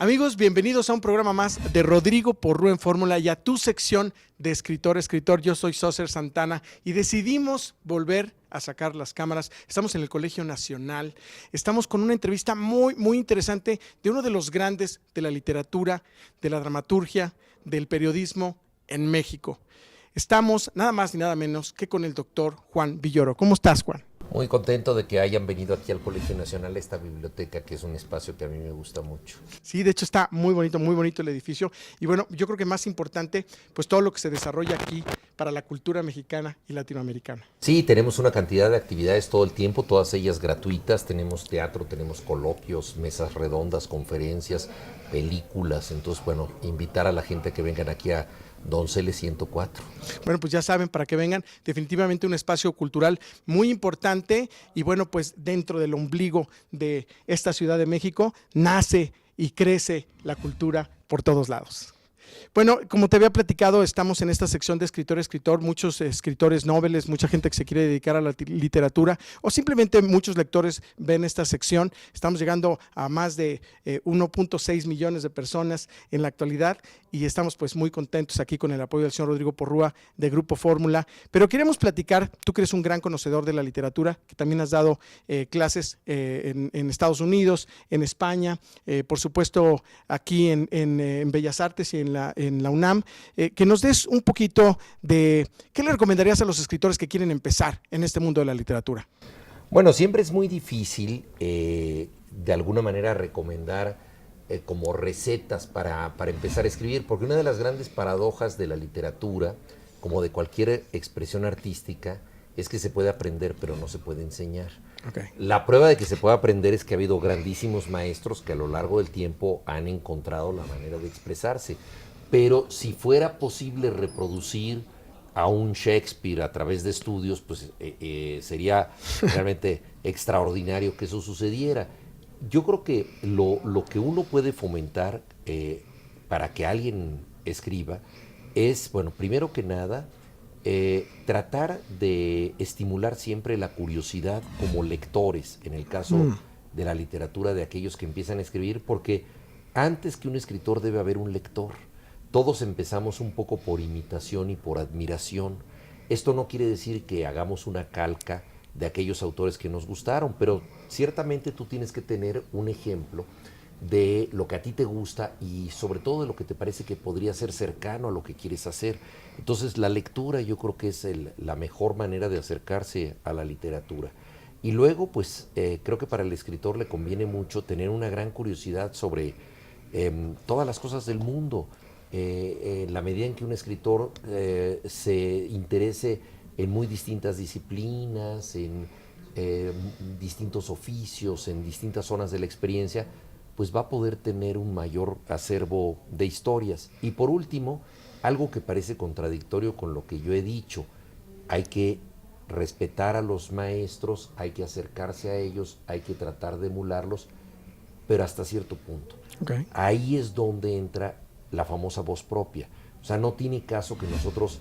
Amigos, bienvenidos a un programa más de Rodrigo Porrúa en Fórmula y a tu sección de escritor. Yo soy Sócer Santana y decidimos volver a sacar las cámaras. Estamos en el Colegio Nacional. Estamos con una entrevista muy interesante de uno de los grandes de la literatura, de la dramaturgia, del periodismo en México. Estamos nada más ni nada menos que con el doctor Juan Villoro. ¿Cómo estás, Juan? Muy contento de que hayan venido aquí al Colegio Nacional, a esta biblioteca, que es un espacio que a mí me gusta mucho. Sí, de hecho está muy bonito el edificio. Y bueno, yo creo que más importante, pues todo lo que se desarrolla aquí para la cultura mexicana y latinoamericana. Sí, tenemos una cantidad de actividades todo el tiempo, todas ellas gratuitas. Tenemos teatro, tenemos coloquios, mesas redondas, conferencias, películas. Entonces, bueno, invitar a la gente a que vengan aquí a Donceles 104. Bueno, pues ya saben, para que vengan, definitivamente un espacio cultural muy importante y bueno, pues dentro del ombligo de esta Ciudad de México nace y crece la cultura por todos lados. Bueno, como te había platicado, estamos en esta sección de escritor, muchos escritores noveles, mucha gente que se quiere dedicar a la literatura o simplemente muchos lectores ven esta sección. Estamos llegando a más de 1.6 millones de personas en la actualidad y estamos pues muy contentos aquí con el apoyo del señor Rodrigo Porrúa de Grupo Fórmula. Pero queremos platicar, tú que eres un gran conocedor de la literatura, que también has dado clases en Estados Unidos, en España, por supuesto aquí en Bellas Artes y en la UNAM, que nos des un poquito de qué le recomendarías a los escritores que quieren empezar en este mundo de la literatura. Bueno, siempre es muy difícil de alguna manera recomendar como recetas para empezar a escribir, porque una de las grandes paradojas de la literatura, como de cualquier expresión artística, es que se puede aprender pero no se puede enseñar. Okay. La prueba de que se puede aprender es que ha habido grandísimos maestros que a lo largo del tiempo han encontrado la manera de expresarse. Pero si fuera posible reproducir a un Shakespeare a través de estudios, pues sería realmente extraordinario que eso sucediera. Yo creo que lo que uno puede fomentar para que alguien escriba es, bueno, primero que nada, tratar de estimular siempre la curiosidad como lectores, en el caso de la literatura, de aquellos que empiezan a escribir, porque antes que un escritor debe haber un lector. Todos empezamos un poco por imitación y por admiración. Esto no quiere decir que hagamos una calca de aquellos autores que nos gustaron, pero ciertamente tú tienes que tener un ejemplo de lo que a ti te gusta y sobre todo de lo que te parece que podría ser cercano a lo que quieres hacer. Entonces la lectura yo creo que es la mejor manera de acercarse a la literatura. Y luego pues creo que para el escritor le conviene mucho tener una gran curiosidad sobre todas las cosas del mundo. En la medida en que un escritor se interese en muy distintas disciplinas, en distintos oficios, en distintas zonas de la experiencia, pues va a poder tener un mayor acervo de historias. Y por último, algo que parece contradictorio con lo que yo he dicho, hay que respetar a los maestros, hay que acercarse a ellos, hay que tratar de emularlos, pero hasta cierto punto. Okay. Ahí es donde entra la famosa voz propia. O sea, no tiene caso que nosotros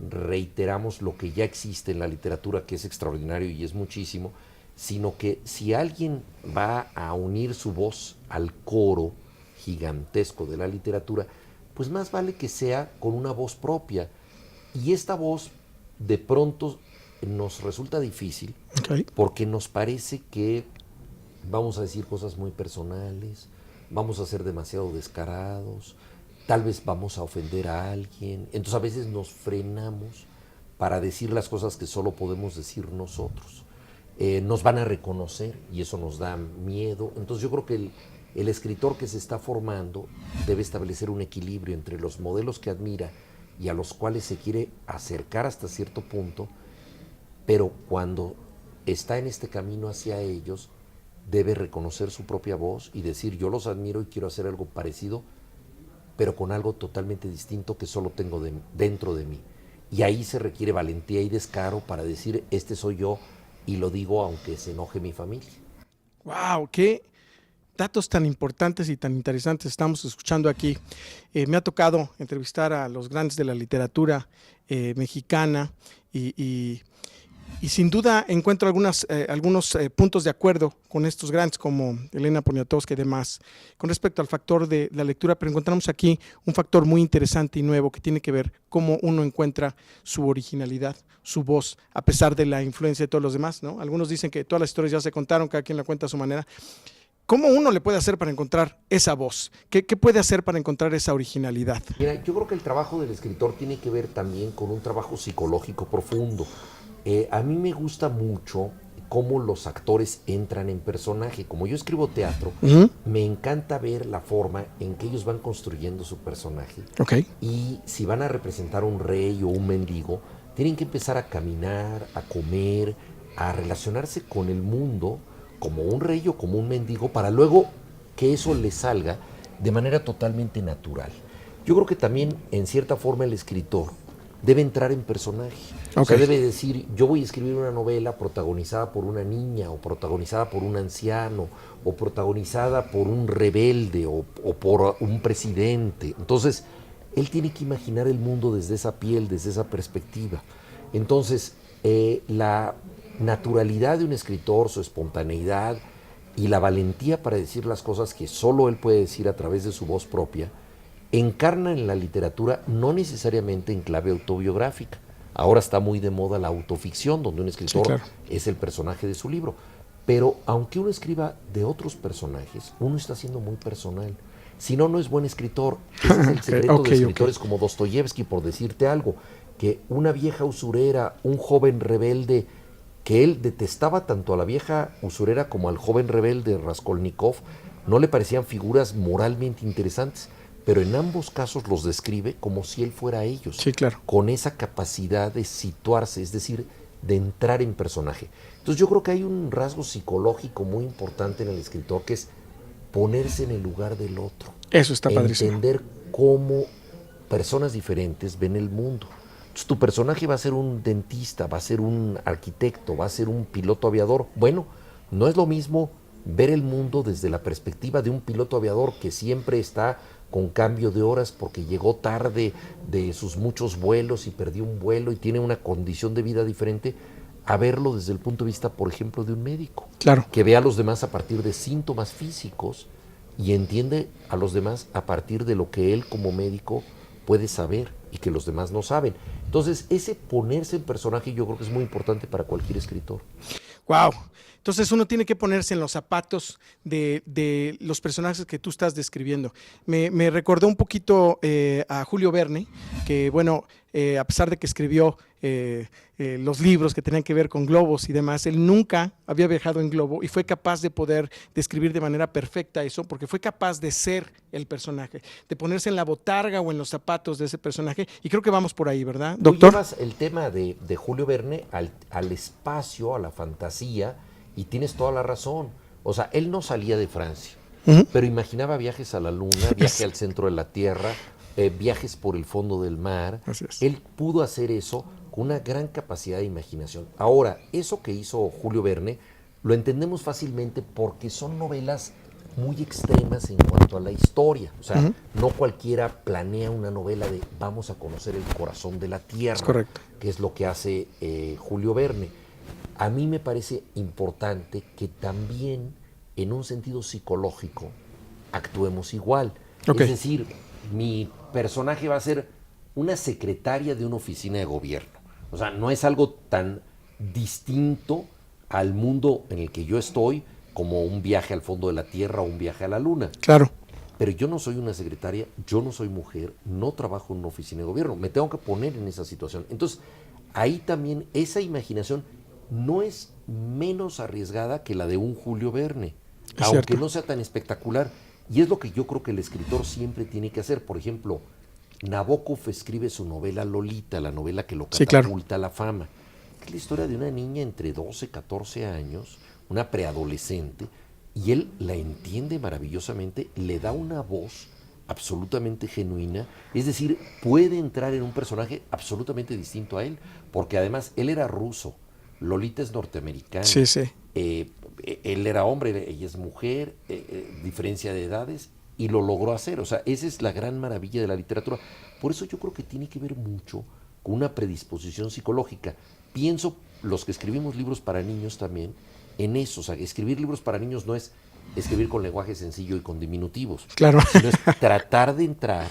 reiteramos lo que ya existe en la literatura, que es extraordinario y es muchísimo, sino que si alguien va a unir su voz al coro gigantesco de la literatura, pues más vale que sea con una voz propia. Y esta voz de pronto nos resulta difícil, okay, porque nos parece que vamos a decir cosas muy personales, vamos a ser demasiado descarados, tal vez vamos a ofender a alguien. Entonces a veces nos frenamos para decir las cosas que solo podemos decir nosotros. Nos van a reconocer y eso nos da miedo. Entonces yo creo que el escritor que se está formando debe establecer un equilibrio entre los modelos que admira y a los cuales se quiere acercar hasta cierto punto, pero cuando está en este camino hacia ellos, debe reconocer su propia voz y decir: yo los admiro y quiero hacer algo parecido, pero con algo totalmente distinto que solo tengo dentro de mí. Y ahí se requiere valentía y descaro para decir: este soy yo y lo digo aunque se enoje mi familia. ¡Wow! ¡Qué datos tan importantes y tan interesantes estamos escuchando aquí! Me ha tocado entrevistar a los grandes de la literatura mexicana y Y sin duda encuentro algunos puntos de acuerdo con estos grandes como Elena Poniatowska y demás con respecto al factor de la lectura, pero encontramos aquí un factor muy interesante y nuevo que tiene que ver cómo uno encuentra su originalidad, su voz, a pesar de la influencia de todos los demás, ¿no? Algunos dicen que todas las historias ya se contaron, cada quien la cuenta a su manera. ¿Cómo uno le puede hacer para encontrar esa voz? ¿Qué puede hacer para encontrar esa originalidad? Mira, yo creo que el trabajo del escritor tiene que ver también con un trabajo psicológico profundo. A mí me gusta mucho cómo los actores entran en personaje. Como yo escribo teatro, me encanta ver la forma en que ellos van construyendo su personaje. Okay. Y si van a representar a un rey o un mendigo, tienen que empezar a caminar, a comer, a relacionarse con el mundo como un rey o como un mendigo, para luego que eso les salga de manera totalmente natural. Yo creo que también, en cierta forma, el escritor debe entrar en personaje. Okay. O sea, debe decir, yo voy a escribir una novela protagonizada por una niña, o protagonizada por un anciano, o protagonizada por un rebelde, o por un presidente. Entonces, él tiene que imaginar el mundo desde esa piel, desde esa perspectiva. Entonces, la naturalidad de un escritor, su espontaneidad y la valentía para decir las cosas que solo él puede decir a través de su voz propia, encarna en la literatura no necesariamente en clave autobiográfica. Ahora está muy de moda la autoficción, donde un escritor es el personaje de su libro. Pero aunque uno escriba de otros personajes, uno está siendo muy personal. Si no, no es buen escritor. Ese es el secreto de escritores como Dostoyevsky, por decirte algo, que una vieja usurera, un joven rebelde, que él detestaba tanto a la vieja usurera como al joven rebelde Raskolnikov, no le parecían figuras moralmente interesantes, pero en ambos casos los describe como si él fuera ellos, con esa capacidad de situarse, es decir, de entrar en personaje. Entonces yo creo que hay un rasgo psicológico muy importante en el escritor, que es ponerse en el lugar del otro. Eso está padrísimo. Entender cómo personas diferentes ven el mundo. Entonces, tu personaje va a ser un dentista, va a ser un arquitecto, va a ser un piloto aviador. Bueno, no es lo mismo ver el mundo desde la perspectiva de un piloto aviador que siempre está con cambio de horas porque llegó tarde de sus muchos vuelos y perdió un vuelo y tiene una condición de vida diferente, a verlo desde el punto de vista, por ejemplo, de un médico. Que ve a los demás a partir de síntomas físicos y entiende a los demás a partir de lo que él como médico puede saber y que los demás no saben. Entonces, ese ponerse en personaje yo creo que es muy importante para cualquier escritor. ¡Wow! Entonces uno tiene que ponerse en los zapatos de los personajes que tú estás describiendo. Me recordó un poquito a Julio Verne, que bueno, a pesar de que escribió los libros que tenían que ver con globos y demás, él nunca había viajado en globo y fue capaz de poder describir de manera perfecta eso, porque fue capaz de ser el personaje, de ponerse en la botarga o en los zapatos de ese personaje, y creo que vamos por ahí, ¿verdad, doctor? Tú llevas el tema de Julio Verne al espacio, a la fantasía, y tienes toda la razón. O sea, él no salía de Francia, pero imaginaba viajes a la luna, viaje al centro de la Tierra, viajes por el fondo del mar. Él pudo hacer eso con una gran capacidad de imaginación. Ahora, eso que hizo Julio Verne lo entendemos fácilmente porque son novelas muy extremas en cuanto a la historia. O sea, no cualquiera planea una novela de vamos a conocer el corazón de la Tierra, que es lo que hace Julio Verne. A mí me parece importante que también, en un sentido psicológico, actuemos igual. Es decir, mi personaje va a ser una secretaria de una oficina de gobierno. O sea, no es algo tan distinto al mundo en el que yo estoy como un viaje al fondo de la Tierra o un viaje a la Luna. Pero yo no soy una secretaria, yo no soy mujer, no trabajo en una oficina de gobierno. Me tengo que poner en esa situación. Entonces, ahí también esa imaginación no es menos arriesgada que la de un Julio Verne, aunque no sea tan espectacular. Y es lo que yo creo que el escritor siempre tiene que hacer. Por ejemplo, Nabokov escribe su novela Lolita, la novela que lo catapulta a la fama. Es la historia de una niña entre 12 y 14 años, una preadolescente, y él la entiende maravillosamente, le da una voz absolutamente genuina, es decir, puede entrar en un personaje absolutamente distinto a él, porque además él era ruso, Lolita es norteamericana, él era hombre, ella es mujer, diferencia de edades, y lo logró hacer. O sea, esa es la gran maravilla de la literatura. Por eso yo creo que tiene que ver mucho con una predisposición psicológica. Pienso, los que escribimos libros para niños también, en eso. O sea, escribir libros para niños no es escribir con lenguaje sencillo y con diminutivos, Claro. sino es tratar de entrar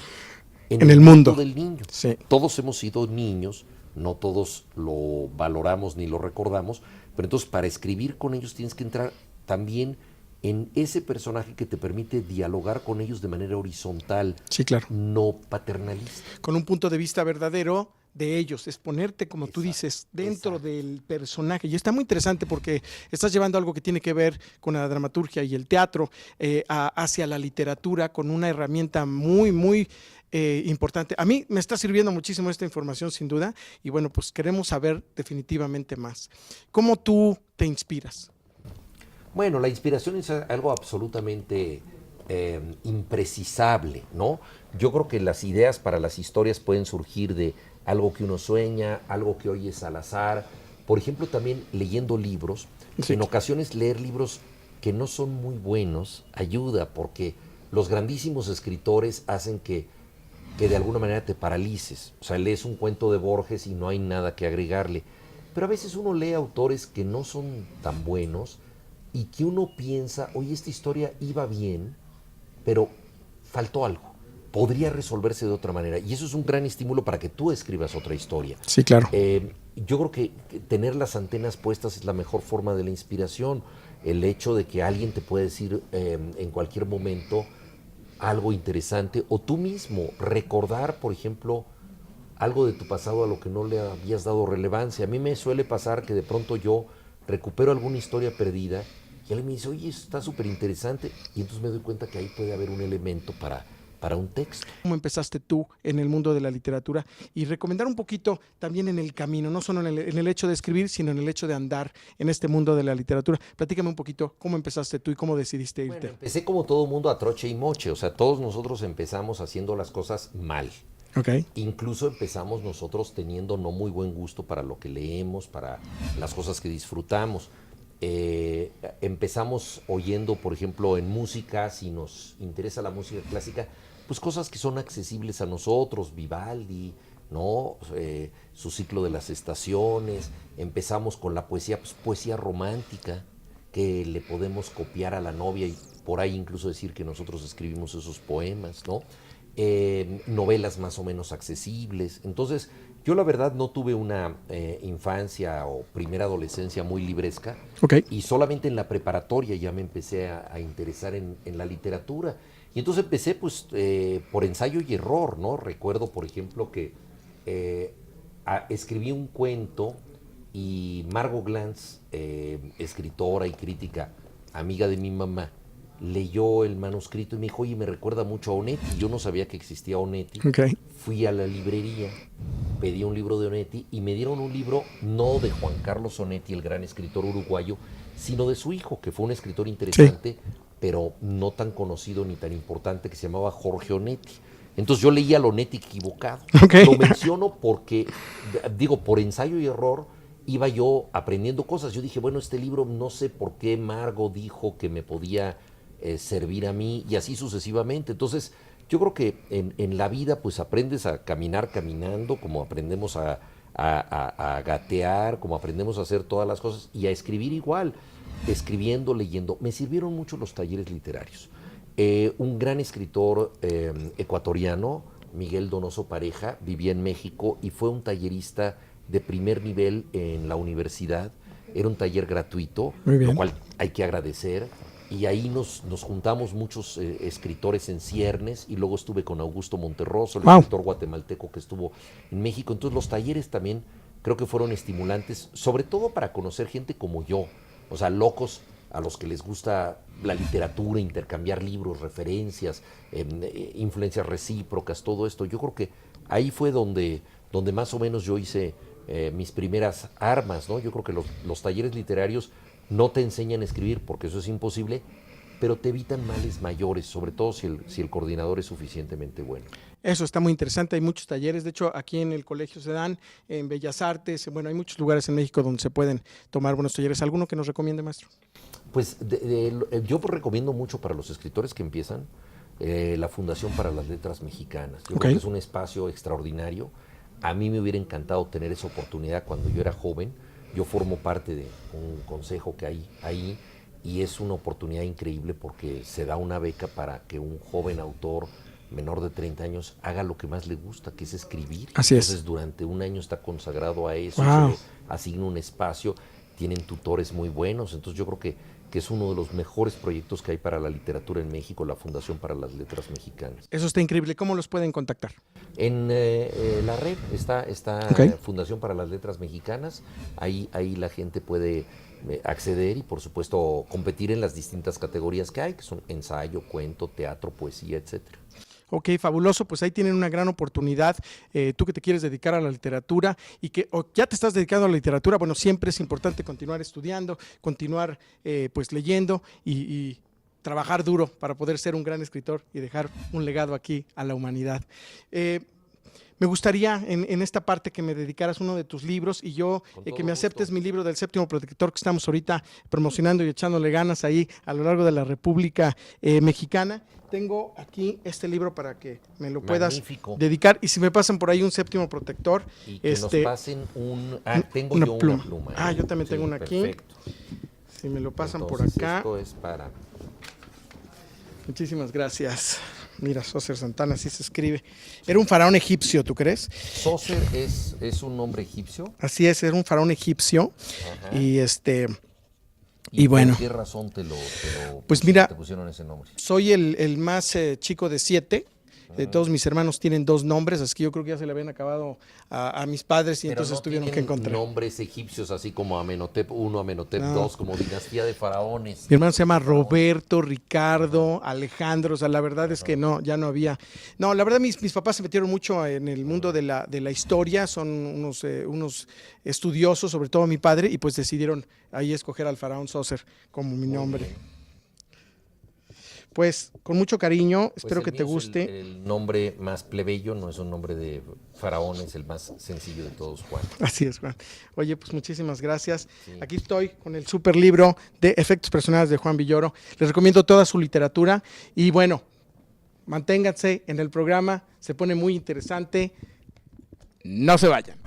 en En el el mundo mundo. del niño. Sí. Todos hemos sido niños, no todos lo valoramos ni lo recordamos, pero entonces para escribir con ellos tienes que entrar también en ese personaje que te permite dialogar con ellos de manera horizontal, Sí, claro. no paternalista. Con un punto de vista verdadero de ellos, es ponerte, como tú dices, dentro exacto. del personaje. Y está muy interesante porque estás llevando algo que tiene que ver con la dramaturgia y el teatro hacia la literatura con una herramienta muy importante. A mí me está sirviendo muchísimo esta información, sin duda, y bueno, pues queremos saber definitivamente más. ¿Cómo tú te inspiras? Bueno, la inspiración es algo absolutamente imprecisable, ¿no? Yo creo que las ideas para las historias pueden surgir de algo que uno sueña, algo que oyes al azar. Por ejemplo, también leyendo libros. Sí. En ocasiones leer libros que no son muy buenos ayuda, porque los grandísimos escritores hacen que de alguna manera te paralices. O sea, lees un cuento de Borges y no hay nada que agregarle. Pero a veces uno lee autores que no son tan buenos y que uno piensa, oye, esta historia iba bien, pero faltó algo. Podría resolverse de otra manera. Y eso es un gran estímulo para que tú escribas otra historia. Sí, claro. Yo creo que tener las antenas puestas es la mejor forma de la inspiración. El hecho de que alguien te puede decir en cualquier momento algo interesante, o tú mismo recordar, por ejemplo, algo de tu pasado a lo que no le habías dado relevancia. A mí me suele pasar que de pronto yo recupero alguna historia perdida y alguien me dice, oye, eso está súper interesante, y entonces me doy cuenta que ahí puede haber un elemento para un texto. ¿Cómo empezaste tú en el mundo de la literatura? Y recomendar un poquito también en el camino, no solo en el hecho de escribir, sino en el hecho de andar en este mundo de la literatura. Platícame un poquito cómo empezaste tú y cómo decidiste irte. Bueno, empecé como todo mundo a troche y moche, o sea, todos nosotros empezamos haciendo las cosas mal. Ok. Incluso empezamos nosotros teniendo no muy buen gusto para lo que leemos, para las cosas que disfrutamos. Empezamos oyendo, por ejemplo, en música, si nos interesa la música clásica, pues cosas que son accesibles a nosotros, Vivaldi, ¿no? Su ciclo de las estaciones. Empezamos con la poesía, pues poesía romántica, que le podemos copiar a la novia y por ahí incluso decir que nosotros escribimos esos poemas, ¿no? Novelas más o menos accesibles. Entonces, yo la verdad no tuve una infancia o primera adolescencia muy libresca, Ok. y solamente en la preparatoria ya me empecé a interesar en la literatura. Y entonces empecé pues por ensayo y error, ¿no? Recuerdo, por ejemplo, que escribí un cuento y Margot Glantz, escritora y crítica, amiga de mi mamá, leyó el manuscrito y me dijo, oye, me recuerda mucho a Onetti. Yo no sabía que existía Onetti. Ok. Fui a la librería, pedí un libro de Onetti y me dieron un libro no de Juan Carlos Onetti, el gran escritor uruguayo, sino de su hijo, que fue un escritor interesante, pero no tan conocido ni tan importante, que se llamaba Jorge Onetti. Entonces yo leía al Onetti equivocado. Ok. Lo menciono porque, digo, por ensayo y error, iba yo aprendiendo cosas. Yo dije, bueno, este libro no sé por qué Margot dijo que me podía servir a mí, y así sucesivamente. Entonces, yo creo que en la vida pues aprendes a caminar caminando, como aprendemos a gatear, como aprendemos a hacer todas las cosas, y a escribir igual, escribiendo, leyendo. Me sirvieron mucho los talleres literarios. Un gran escritor ecuatoriano, Miguel Donoso Pareja, vivía en México y fue un tallerista de primer nivel en la universidad. Era un taller gratuito, lo cual hay que agradecer. Y ahí nos juntamos muchos escritores en ciernes, y luego estuve con Augusto Monterroso, el escritor guatemalteco que estuvo en México. Entonces los talleres también creo que fueron estimulantes, sobre todo para conocer gente como yo, o sea, locos a los que les gusta la literatura, intercambiar libros, referencias, influencias recíprocas, todo esto. Yo creo que ahí fue donde más o menos yo hice mis primeras armas, ¿no? Yo creo que los talleres literarios no te enseñan a escribir, porque eso es imposible, pero te evitan males mayores, sobre todo si el coordinador es suficientemente bueno. Eso está muy interesante, hay muchos talleres, de hecho aquí en el colegio se dan, en Bellas Artes, bueno, hay muchos lugares en México donde se pueden tomar buenos talleres. ¿Alguno que nos recomiende, maestro? Pues yo recomiendo mucho para los escritores que empiezan la Fundación para las Letras Mexicanas. Yo creo que es un espacio extraordinario. A mí me hubiera encantado tener esa oportunidad cuando yo era joven. Yo formo parte de un consejo que hay ahí y es una oportunidad increíble porque se da una beca para que un joven autor menor de 30 años haga lo que más le gusta, que es escribir. Así es. Entonces durante un año está consagrado a eso, Wow. se le asigna un espacio, tienen tutores muy buenos, entonces yo creo que es uno de los mejores proyectos que hay para la literatura en México, la Fundación para las Letras Mexicanas. Eso está increíble. ¿Cómo los pueden contactar? En la red está Okay. Fundación para las Letras Mexicanas, ahí la gente puede acceder y por supuesto competir en las distintas categorías que hay, que son ensayo, cuento, teatro, poesía, etcétera. Ok, fabuloso, pues ahí tienen una gran oportunidad, tú que te quieres dedicar a la literatura y que o ya te estás dedicando a la literatura, bueno, siempre es importante continuar estudiando, continuar pues leyendo y trabajar duro para poder ser un gran escritor y dejar un legado aquí a la humanidad. Me gustaría en esta parte que me dedicaras uno de tus libros y yo que me aceptes mi libro del Séptimo Protector que estamos ahorita promocionando y echándole ganas ahí a lo largo de la República Mexicana. Tengo aquí este libro para que me lo puedas dedicar y si me pasan por ahí un Séptimo Protector. Y que nos pasen tengo una yo pluma. Una pluma. Yo también tengo una aquí. Perfecto. Si me lo pasan Entonces, por acá. Esto es para... Muchísimas gracias. Mira, Sócer Santana, así se escribe. Era un faraón egipcio, ¿tú crees? Sócer es un nombre egipcio. Así es, era un faraón egipcio. Ajá. Y bueno. ¿Por qué razón pues mira, te pusieron ese nombre? Soy el más chico de 7. Todos mis hermanos tienen 2 nombres, así que yo creo que ya se le habían acabado a mis padres y pero entonces no tuvieron que encontrar. Nombres egipcios así como Amenhotep I, Amenhotep II, como dinastía de faraones. Mi hermano se llama Roberto, Ricardo, Alejandro, o sea, la verdad es que no, ya no había. No, la verdad mis papás se metieron mucho en el mundo de la historia, son unos estudiosos, sobre todo mi padre, y pues decidieron ahí escoger al faraón Sócer como mi nombre. Pues con mucho cariño, espero que te guste. El nombre más plebeyo, no es un nombre de faraón, es el más sencillo de todos, Juan. Así es, Juan. Oye, pues muchísimas gracias. Sí. Aquí estoy con el super libro de Efectos Personales de Juan Villoro. Les recomiendo toda su literatura y bueno, manténganse en el programa, se pone muy interesante. No se vayan.